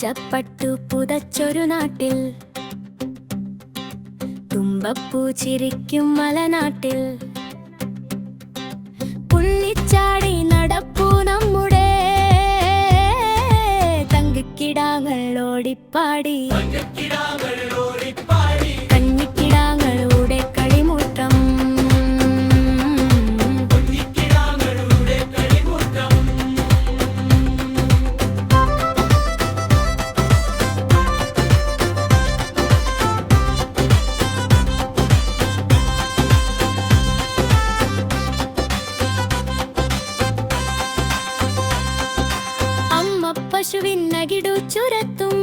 പച്ചപ്പട്ടു പുതച്ചൊരു നാട്ടിൽ തുമ്പപ്പൂ ചിരിക്കും മലനാട്ടിൽ പുള്ളിച്ചാടി നടപ്പൂ നമ്മുടെ തങ്കക്കിടാങ്ങൾ ഓടിപ്പാടി കഞ്ഞിക്കിടാങ്ങളുടെ കളിമൂട്ടം പശുവിനകിടു ചുരത്തും